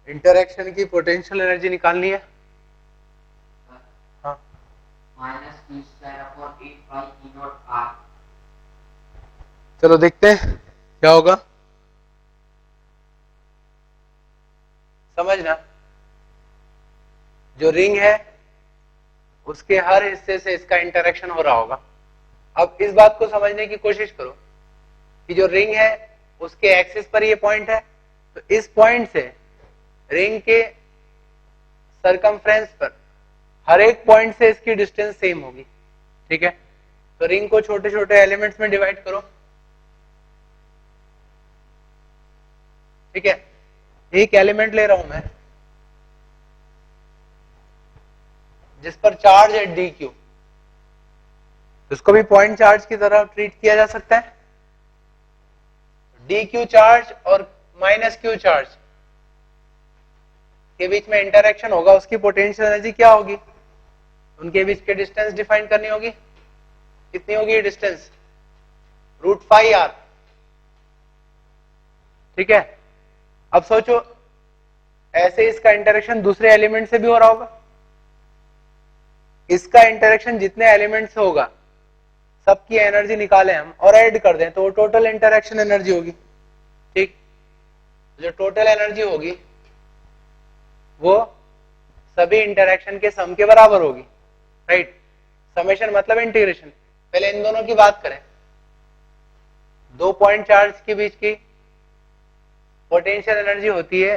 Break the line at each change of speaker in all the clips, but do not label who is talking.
Interaction की potential energy निकालनी है। हाँ,
-q²/8πE0r।
चलो देखते हैं क्या होगा। समझना, जो रिंग है उसके हर हिस्से से इसका इंटरेक्शन हो रहा होगा। अब इस बात को समझने की कोशिश करो कि जो रिंग है उसके एक्सिस पर ये पॉइंट है, तो इस पॉइंट से रिंग के सरकमफ्रेंस पर हर एक पॉइंट से इसकी डिस्टेंस सेम होगी। ठीक है, तो रिंग को छोटे छोटे एलिमेंट्स में डिवाइड करो। ठीक है, एक एलिमेंट ले रहा हूं मैं जिस पर चार्ज है डी क्यू, उसको भी पॉइंट चार्ज की तरह ट्रीट किया जा सकता है। डी क्यू चार्ज और माइनस क्यू चार्ज के बीच में इंटरेक्शन होगा, उसकी पोटेंशियल एनर्जी क्या होगी, उनके बीच के डिस्टेंस डिफाइन करनी होगी। कितनी होगी डिस्टेंस, √5r। ठीक है, अब सोचो ऐसे इसका इंटरेक्शन दूसरे एलिमेंट से भी हो रहा होगा। इसका इंटरेक्शन जितने एलिमेंट से होगा सबकी एनर्जी निकालें हम और ऐड कर दें तो वो टोटल इंटरेक्शन एनर्जी होगी। ठीक, जो टोटल एनर्जी होगी वो सभी इंटरेक्शन के सम के बराबर होगी। राइट, समेशन मतलब इंटीग्रेशन। पहले इन दोनों की बात करें, दो पॉइंट चार्ज के बीच की पोटेंशियल एनर्जी होती है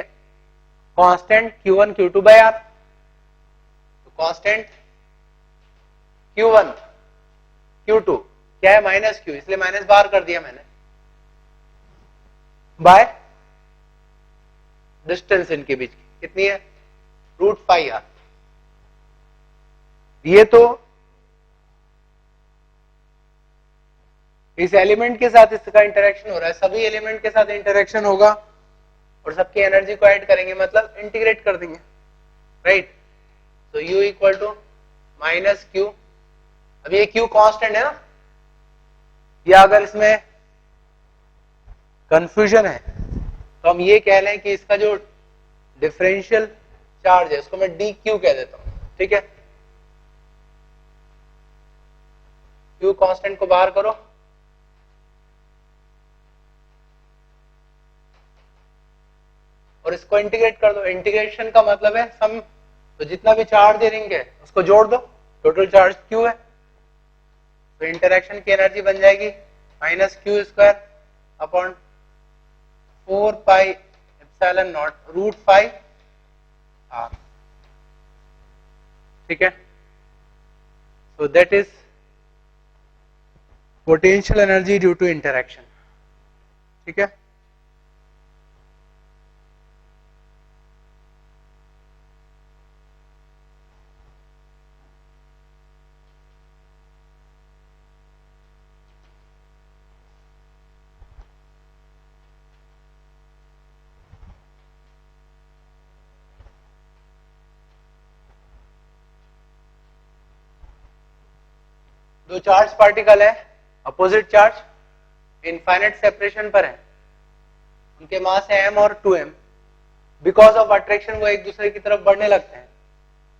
constant Q1 Q2 by R। तो कांस्टेंट Q1 Q2 क्या है, माइनस क्यू, इसलिए माइनस बाहर कर दिया मैंने, बाय डिस्टेंस इनके बीच की कितनी है, √5r। ये तो इस एलिमेंट के साथ इसका इंटरेक्शन हो रहा है, सभी एलिमेंट के साथ इंटरेक्शन होगा और सबकी एनर्जी को ऐड करेंगे, मतलब इंटीग्रेट कर देंगे। राइट, तो U equal to minus Q. अब ये Q कांस्टेंट है ना, या अगर इसमें कंफ्यूजन है तो हम ये कह लें कि इसका जो डिफरेंशियल चार्ज है उसको मैं dq कह देता हूं। ठीक है, Q कांस्टेंट को बाहर करो और इसको इंटीग्रेट कर दो। इंटीग्रेशन का मतलब है सम, तो जितना भी चार्ज रिंग है उसको जोड़ दो, टोटल चार्ज Q है, तो इंटरेक्शन की एनर्जी बन जाएगी -q² अपॉन 4πε0 √5r। ठीक है, so that is potential energy due to interaction। ठीक है, दो चार्ज पार्टिकल है, अपोजिट चार्ज इनफाइनाइट सेपरेशन पर है, उनके मास है m और 2m। बिकॉज ऑफ अट्रैक्शन वो एक दूसरे की तरफ बढ़ने लगते हैं।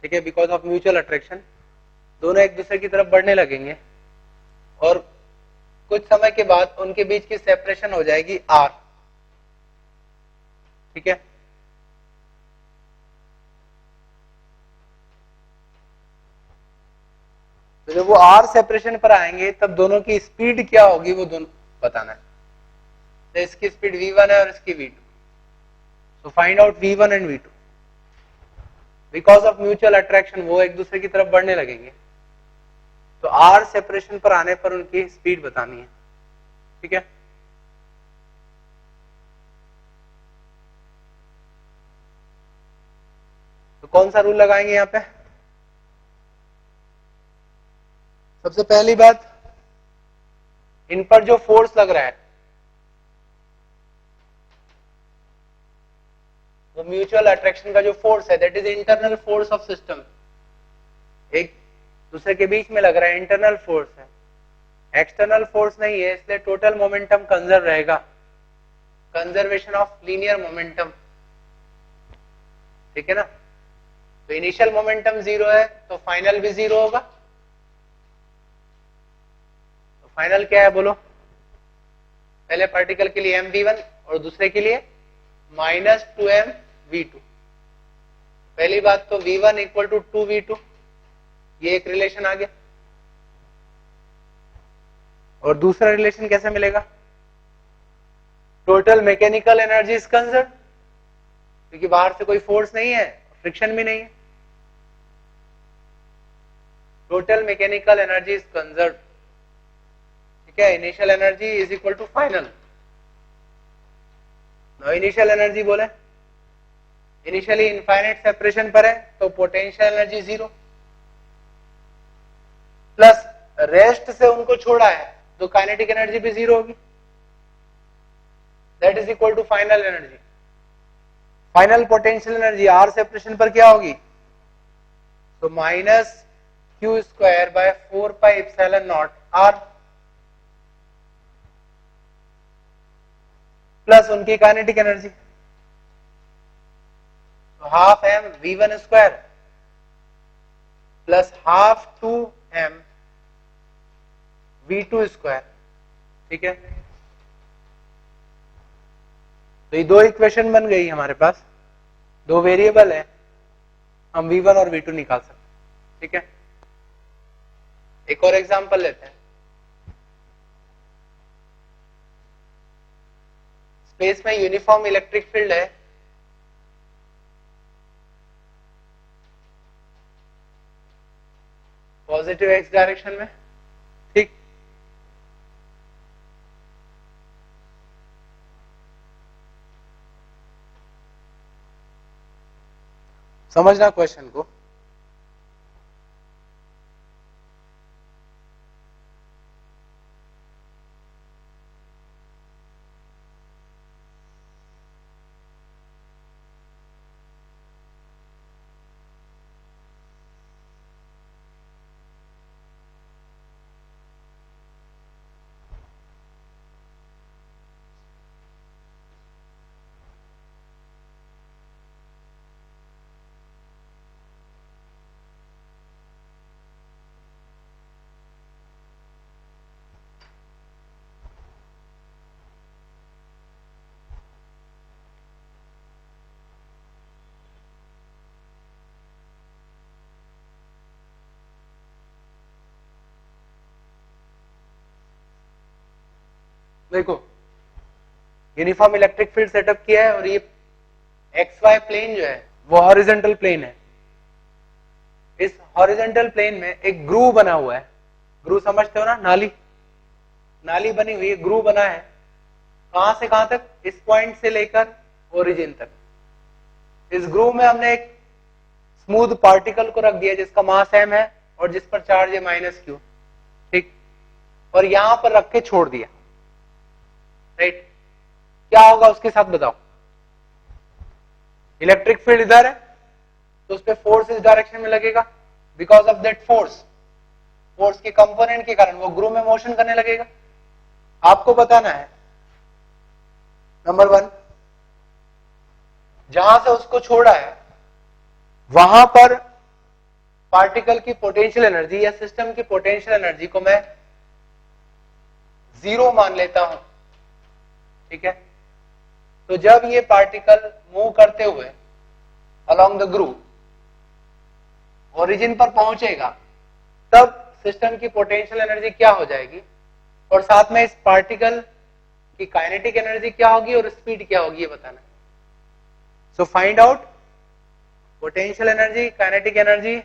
ठीक है, बिकॉज ऑफ म्यूचुअल अट्रैक्शन दोनों एक दूसरे की तरफ बढ़ने लगेंगे और कुछ समय के बाद उनके बीच की सेपरेशन हो जाएगी r। ठीक है, तो जब वो r सेपरेशन पर आएंगे तब दोनों की स्पीड क्या होगी वो दोनों बताना है। तो इसकी स्पीड v1 है और इसकी v2, so find out v1 and v2। Because of mutual attraction वो एक दूसरे की तरफ बढ़ने लगेंगे, तो r सेपरेशन पर आने पर उनकी स्पीड बतानी है। ठीक है, तो कौन सा रूल लगाएंगे यहां पे, सबसे पहली बात इन पर जो फोर्स लग रहा है वो म्यूचुअल अट्रैक्शन का जो फोर्स है that is internal force of system, एक दूसरे के बीच में लग रहा है, इंटरनल फोर्स है, एक्सटर्नल फोर्स नहीं है, इसलिए टोटल मोमेंटम कंजर्व रहेगा, कंजर्वेशन ऑफ लीनियर मोमेंटम। ठीक है ना। तो इनिशियल मोमेंटम 0 है तो फाइनल भी 0 होगा। तो फाइनल क्या है बोलो? पहले पार्टिकल के लिए mv1 और दूसरे के लिए -2mv2। पहली बात तो v1 इक्वल टू 2v2, ये एक रिलेशन आ गया। और दूसरा रिलेशन कैसे मिलेगा? Total mechanical energy is conserve, क्योंकि बाहर से कोई फोर्स नहीं है, फ्रिक्शन भी नहीं है। Total mechanical energy is conserve, ठीक है। Initial energy is equal to final. No initial energy बोले, इनिशियली इनफाइनाइट सेपरेशन पर है तो पोटेंशियल एनर्जी 0 प्लस रेस्ट से उनको छोड़ा है तो काइनेटिक एनर्जी भी 0 होगी। That is equal to final energy. Final potential energy R separation पर क्या होगी? तो -q²/4πε0 r प्लस उनकी काइनेटिक एनर्जी, तो half m v1 square plus half 2m v2 square, ठीक है। तो ये दो इक्वेशन बन गई हमारे पास, दो वेरिएबल है, हम v1 और v2 निकाल सकते हैं, ठीक है। एक और एग्जांपल लेते हैं। स्पेस में यूनिफॉर्म इलेक्ट्रिक फील्ड है, पॉजिटिव एक्स डायरेक्शन में, ठीक। समझना क्वेश्चन को। देखो यूनिफॉर्म इलेक्ट्रिक फील्ड सेटअप किया है और ये एक्स वाई प्लेन जो है वो हॉरिजॉन्टल प्लेन है। इस हॉरिजॉन्टल प्लेन में एक ग्रूव बना हुआ है। ग्रूव समझते हो ना, नाली, नाली बनी हुई है, ग्रूव बना है। कहां से कहां तक? इस पॉइंट से लेकर ओरिजिन तक। इस ग्रूव में हमने एक स्मूथ पार्टिकल को रख दिया जिसका मास m है और जिस पर चार्ज है -q, ठीक। और यहां पर रख के छोड़ दिया, राइट। क्या होगा उसके साथ बताओ? इलेक्ट्रिक फील्ड इधर है तो उस पर फोर्स इस डायरेक्शन में लगेगा। Because of that force, force के कंपोनेंट के कारण वो ग्रूव में मोशन करने लगेगा। आपको बताना है नंबर 1, जहां से उसको छोड़ा है वहां पर पार्टिकल की पोटेंशियल एनर्जी या सिस्टम की पोटेंशियल एनर्जी को मैं 0 मान लेता हूं, ठीक है। तो जब ये पार्टिकल मूव करते हुए अलोंग द ग्रूव ओरिजिन पर पहुंचेगा तब सिस्टम की पोटेंशियल एनर्जी क्या हो जाएगी, और साथ में इस पार्टिकल की काइनेटिक एनर्जी क्या होगी और स्पीड क्या होगी, ये बताना है। So find out potential energy, kinetic energy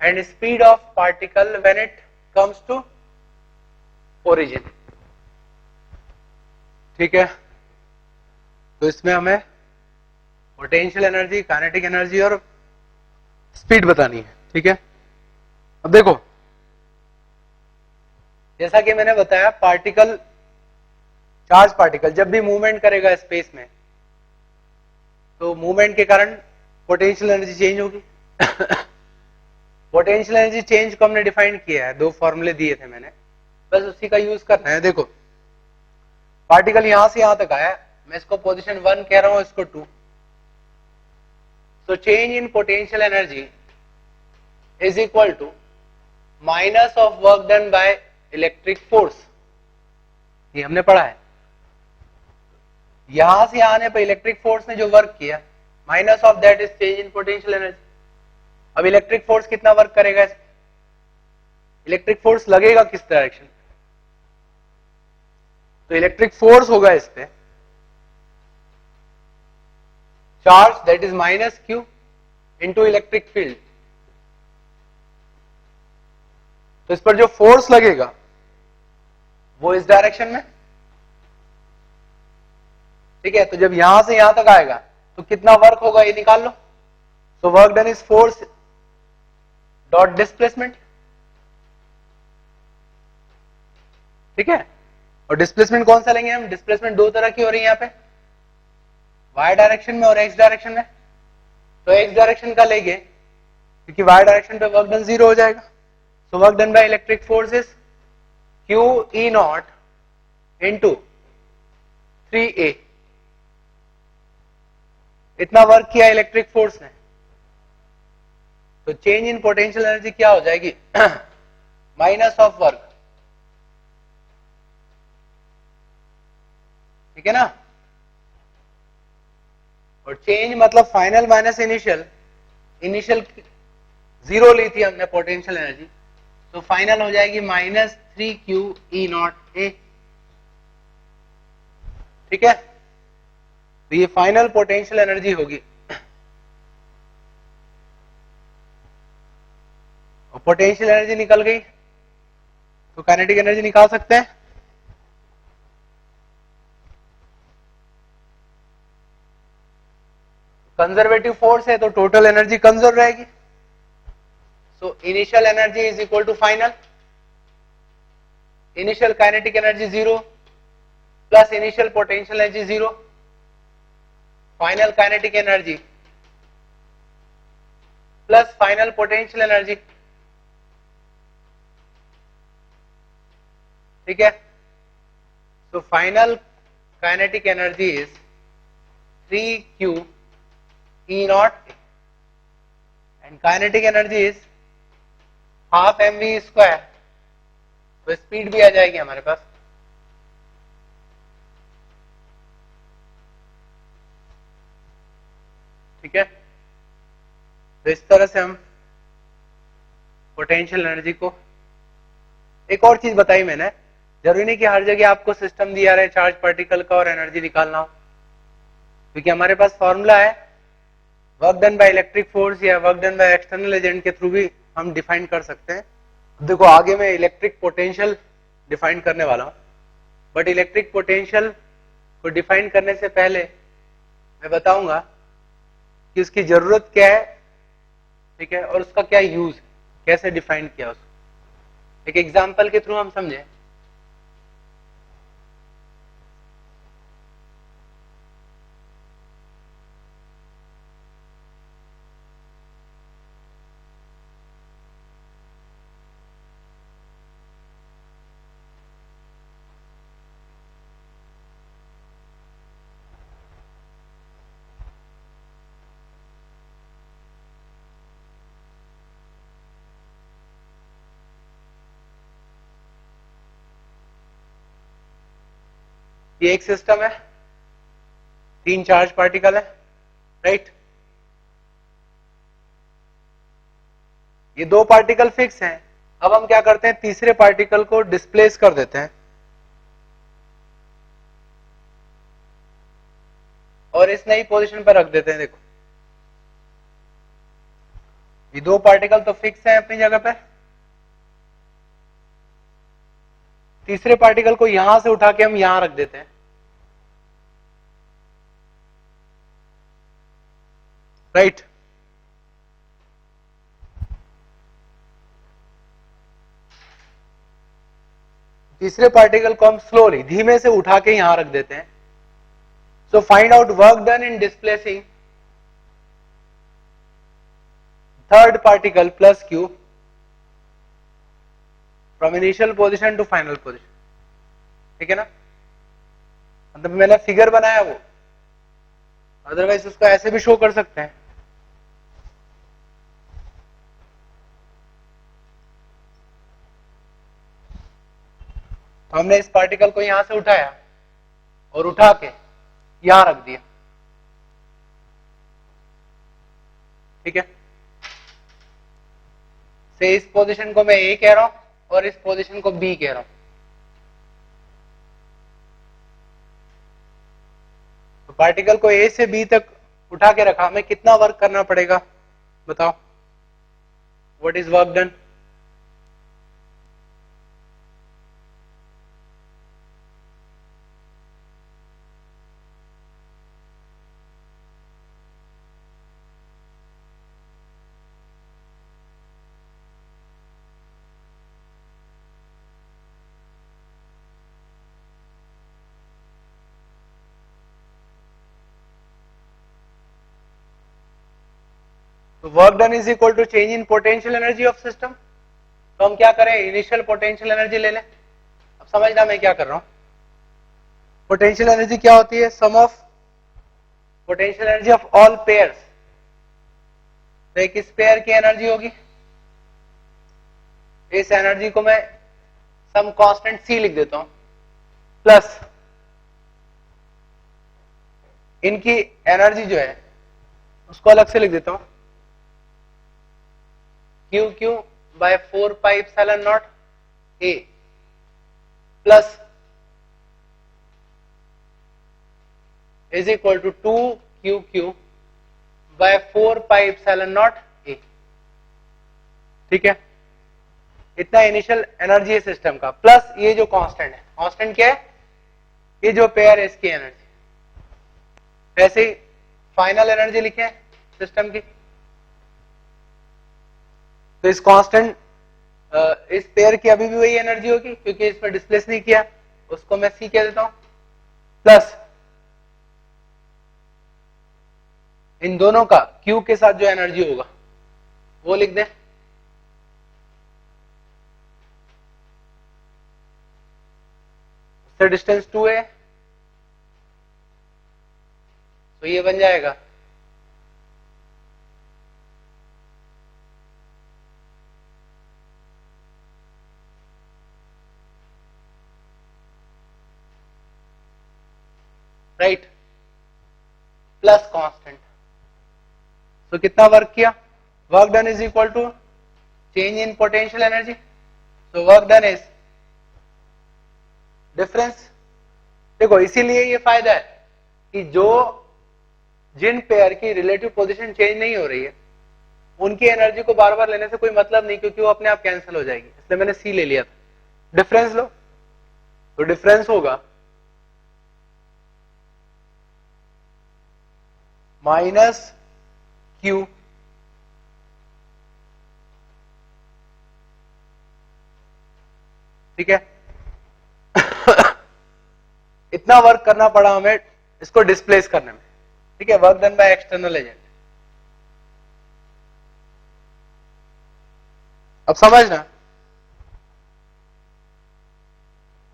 and speed of particle when it comes to origin, ठीक है। तो इसमें हमें पोटेंशियल एनर्जी, काइनेटिक एनर्जी और स्पीड बतानी है, ठीक है। अब देखो जैसा कि मैंने बताया, पार्टिकल, चार्ज पार्टिकल जब भी मूवमेंट करेगा स्पेस में तो मूवमेंट के कारण पोटेंशियल एनर्जी चेंज होगी। पोटेंशियल एनर्जी चेंज को हमने डिफाइन किया है, 2 फॉर्मूले दिए थे मैंने, बस उसी का यूज करना है। देखो पार्टिकल यहां से यहां तक आया, मैं इसको पोजीशन 1 कह रहा हूं, इसको 2, So change in potential energy is equal to minus of work done by electric force. ये हमने पढ़ा है. यहां से आने पर इलेक्ट्रिक फोर्स ने जो वर्क किया, minus of that is change in potential energy. अब इलेक्ट्रिक फोर्स कितना वर्क करेगा इस पे? इलेक्ट्रिक फोर्स लगेगा किस डायरेक्शन? तो इलेक्ट्रिक फोर्स होगा इस पे charge that is minus Q into electric field. तो इस पर जो फोर्स लगेगा वो इस डायरेक्शन में. ठीक है, तो जब यहां से यहां तक आएगा तो कितना वर्क होगा ये निकाल लो. So work done is force dot displacement. ठीक है, और डिस्प्लेसमेंट कौन सा लेंगे हम? डिस्प्लेसमेंट दो तरह की हो रही है यहाँ पे, वाई डायरेक्शन में और एक्स डायरेक्शन में. तो एक्स डायरेक्शन का लेंगे क्योंकि वाई डायरेक्शन पे वर्क डन 0 हो जाएगा. सो work done by electric force is Q E not into 3a. इतना वर्क किया इलेक्ट्रिक फोर्स ने. तो चेंज इन पोटेंशियल एनर्जी क्या हो जाएगी? Minus of work. ठीक है ना. और चेंज मतलब फाइनल माइनस इनिशियल. इनिशियल 0 ली थी हमने पोटेंशियल एनर्जी, तो फाइनल हो जाएगी minus 3q E not A. ठीक है, तो ये फाइनल पोटेंशियल एनर्जी होगी. और पोटेंशियल एनर्जी निकल गई तो काइनेटिक एनर्जी निकाल सकते हैं. कंजर्वेटिव फोर्स है तो टोटल एनर्जी कंजर्व रहेगी. So initial energy is equal to final. Initial kinetic energy 0 plus initial potential energy 0. Final kinetic energy plus final potential energy. ठीक है, so final kinetic energy is 3q E naught and kinetic energy is half mv square. तो speed भी आ जाएगी हमारे पास. ठीक है, तो इस तरह से हम पोटेंशियल एनर्जी को. एक और चीज बताई मैंने, जरूरी नहीं कि हर जगह आपको सिस्टम दिया रहे चार्ज पार्टिकल का और एनर्जी निकालना हो, क्योंकि हमारे पास फॉर्मूला है work done by electric force या work done by external agent के थ्रू भी हम डिफाइन कर सकते हैं. देखो आगे मैं इलेक्ट्रिक पोटेंशियल डिफाइन करने वाला हूं, बट इलेक्ट्रिक पोटेंशियल को डिफाइन करने से पहले मैं बताऊंगा कि उसकी जरूरत क्या है. ठीक है, और उसका क्या यूज, कैसे डिफाइन किया उसको. एक एग्जांपल के थ्रू हम समझें. ये एक सिस्टम है, 3 चार्ज पार्टिकल है, राइट. ये 2 पार्टिकल फिक्स हैं. अब हम क्या करते हैं, तीसरे पार्टिकल को डिस्प्लेस कर देते हैं और इस नई पोजीशन पर रख देते हैं. देखो ये 2 पार्टिकल तो फिक्स हैं अपनी जगह पर. तीसरे पार्टिकल को यहां से उठा के हम यहां रख देते हैं. राइट. तीसरे पार्टिकल को हम स्लोली धीमे से उठा के यहां रख देते हैं. So find out work done in displacing third particle plus q from initial position to final position. ठीक है ना, मतलब मैंने फिगर बनाया वो, अदरवाइज उसको ऐसे भी शो कर सकते हैं. हमने इस पार्टिकल को यहां से उठाया और उठा के यहां रख दिया, ठीक है। से इस पोजीशन को मैं ए कह रहा हूं और इस पोजीशन को बी कह रहा हूं। तो पार्टिकल को ए से बी तक उठा के रखा, हमें कितना वर्क करना पड़ेगा बताओ, व्हाट इज वर्क डन? तो work done is equal to change in potential energy of system. तो हम क्या करें, इनिशियल पोटेंशियल एनर्जी ले लें। अब समझना मैं क्या कर रहा हूं। पोटेंशियल एनर्जी क्या होती है? Sum of potential energy of all pairs. तो एक इस पेयर की एनर्जी होगी, इस एनर्जी को मैं सम कांस्टेंट सी लिख देता हूं, प्लस इनकी एनर्जी जो है उसको अलग से लिख देता हूं, Q Q by 4 pi epsilon naught A plus is equal to 2 Q Q by 4 pi epsilon naught A, ठीक है। इतना इनिशियल एनर्जी है सिस्टम का, प्लस ये जो कांस्टेंट है, कांस्टेंट क्या है? ये जो पेयर है इसकी एनर्जी। ऐसे ही फाइनल एनर्जी लिखे सिस्टम की, तो इस कांस्टेंट इस पेयर की अभी भी वही एनर्जी होगी क्योंकि इसमें डिस्प्लेस नहीं किया, उसको मैं सी कह देता हूं, प्लस इन दोनों का क्यू के साथ जो एनर्जी होगा वो लिख दें। उससे डिस्टेंस 2 है, तो ये बन जाएगा राइट, प्लस कांस्टेंट। तो कितना वर्क किया? Work done is equal to change in potential energy. तो वर्क डन इज डिफरेंस। देखो इसीलिए ये फायदा है कि जिन पेयर की रिलेटिव पोजीशन चेंज नहीं हो रही है उनकी एनर्जी को बार बार लेने से कोई मतलब नहीं, क्योंकि वो अपने आप कैंसिल हो जाएगी, इसलिए मैंने सी ले लिया था। डिफरेंस लो, तो डिफरेंस होगा माइनस क्यू ठीक है। इतना वर्क करना पड़ा हमें इसको डिस्प्लेस करने में, ठीक है, work done by external agent. अब समझना,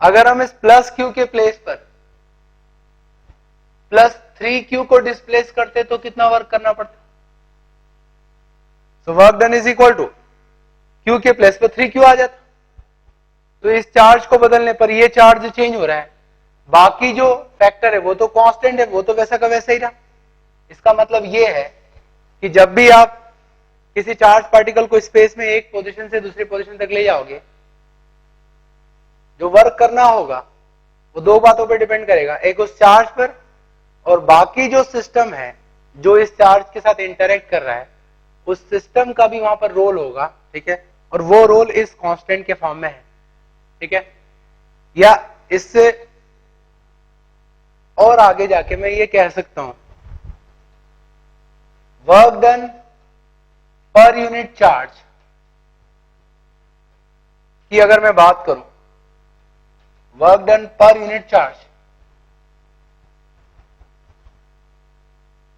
अगर हम इस प्लस क्यू के प्लेस पर प्लस 3q को डिस्प्लेस करते तो कितना वर्क करना पड़ता? So work done is equal to Q के प्लेस पर 3q आ जाता। तो इस चार्ज को बदलने पर ये चार्ज चेंज हो रहा है, बाकी जो फैक्टर है वो तो कांस्टेंट है, वो तो वैसा का वैसा ही रहा। इसका मतलब ये है कि जब भी आप किसी चार्ज पार्टिकल को स्पेस में एक पोजीशन से दूसरी पोजीशन तक ले जाओगे, जो वर्क करना होगा वो दो बातों पर डिपेंड करेगा, एक उस चार्ज पर और बाकी जो सिस्टम है जो इस चार्ज के साथ इंटरेक्ट कर रहा है उस सिस्टम का भी वहां पर रोल होगा, ठीक है। और वो रोल इस कांस्टेंट के फॉर्म में है, ठीक है। या इससे और आगे जाके मैं ये कह सकता हूं, work done per unit charge की अगर मैं बात करूं, work done per unit charge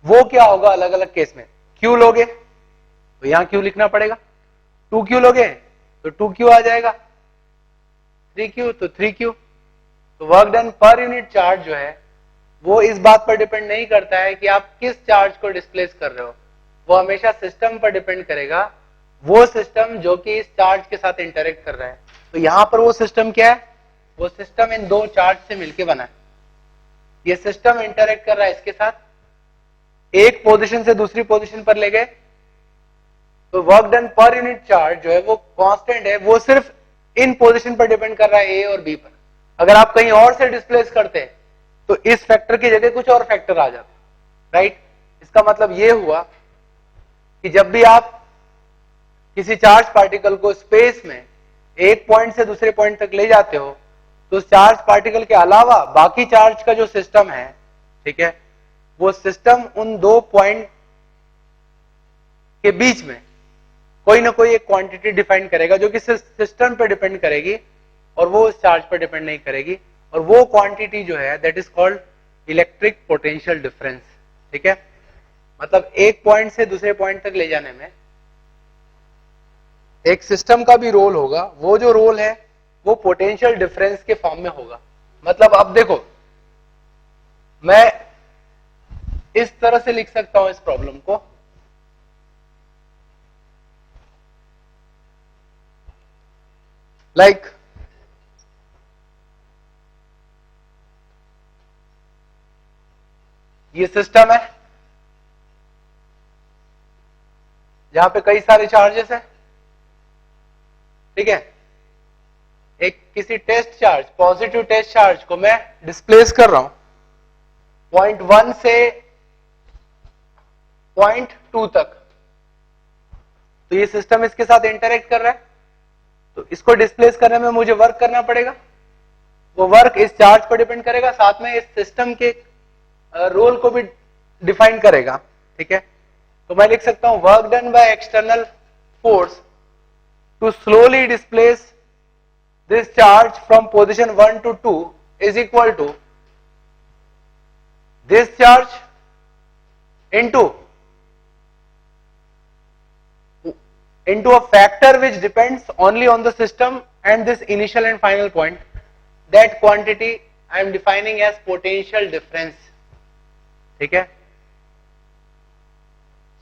वो क्या होगा अलग अलग केस में। क्यू लोगे तो यहां क्यू लिखना पड़ेगा, 2q लोगे तो 2q आ जाएगा, 3q तो 3q। तो work done per unit charge जो है वो इस बात पर डिपेंड नहीं करता है कि आप किस चार्ज को डिस्प्लेस कर रहे हो, वो हमेशा सिस्टम पर डिपेंड करेगा, वो सिस्टम जो कि इस चार्ज के साथ इंटरेक्ट कर रहा है। तो यहां पर वो सिस्टम क्या है? वो सिस्टम इन दो चार्ज से मिलके बना है। ये सिस्टम इंटरेक्ट कर रहा है इसके साथ, एक पोजीशन से दूसरी पोजीशन पर ले गए, तो work done per unit charge जो है वो कांस्टेंट है, वो सिर्फ इन पोजीशन पर डिपेंड कर रहा है ए और बी पर। अगर आप कहीं और से डिस्प्लेस करते हैं तो इस फैक्टर की जगह कुछ और फैक्टर आ जाता है, राइट। इसका मतलब ये हुआ कि जब भी आप किसी चार्ज पार्टिकल को स्पेस में एक पॉइंट से दूसरे पॉइंट तक ले जाते हो, तो उस चार्ज पार्टिकल के अलावा बाकी चार्ज का जो सिस्टम है, ठीक है, वो सिस्टम उन दो पॉइंट के बीच में कोई ना कोई एक क्वांटिटी डिफाइन करेगा जो कि सिस्टम पे डिपेंड करेगी और वो उस चार्ज पर डिपेंड नहीं करेगी, और वो क्वांटिटी जो है that is called electric potential difference, ठीक है। मतलब एक पॉइंट से दूसरे पॉइंट तक ले जाने में एक सिस्टम का भी रोल होगा, वो जो रोल है वो पोटेंशियल डिफरेंस के फॉर्म में होगा। मतलब अब देखो, मैं इस तरह से लिख सकता हूं इस प्रॉब्लम को, लाइक ये सिस्टम है जहां पे कई सारे चार्जेस हैं, ठीक है। एक किसी test charge, positive test charge को मैं डिस्प्लेस कर रहा हूं पॉइंट 1 से पॉइंट 2 तक, तो ये सिस्टम इसके साथ इंटरेक्ट कर रहा है, तो इसको डिस्प्लेस करने में मुझे वर्क करना पड़ेगा। वो वर्क इस चार्ज पर डिपेंड करेगा, साथ में इस सिस्टम के रोल को भी डिफाइन करेगा, ठीक है। तो मैं लिख सकता हूं work done by external force to slowly displace this charge from position 1 to 2 is equal to this charge into a factor which depends only on the system and this initial and final point. That quantity I am defining as potential difference, ठीक है।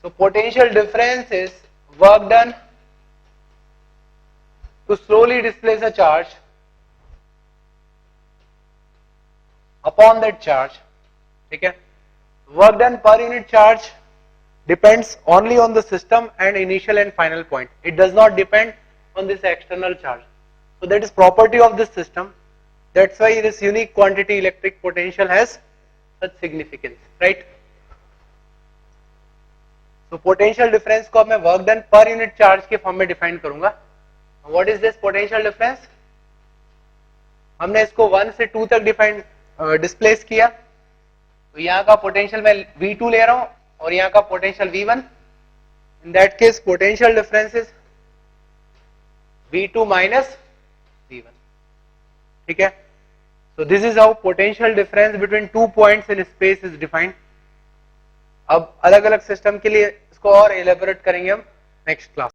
So potential difference is work done to slowly displace a charge upon that charge, ठीक है। Work done per unit charge depends only on the system and initial and final point. It does not depend on this external charge. So that is property of this system. That's why this unique quantity electric potential has such significance, right? So potential difference को अब मैं work done per unit charge के form में define करूंगा। What is this potential difference? हमने इसको 1 से 2 तक डिफाइन डिस्प्लेस किया, तो यहाँ का पोटेंशियल मैं V2 ले रहा हूं और यहाँ का potential V1। In that case potential difference is V2 minus V1, ठीक है। So this is how potential difference between two points in space is defined. अब अलग अलग सिस्टम के लिए इसको और एलेबोरेट करेंगे हम नेक्स्ट क्लास।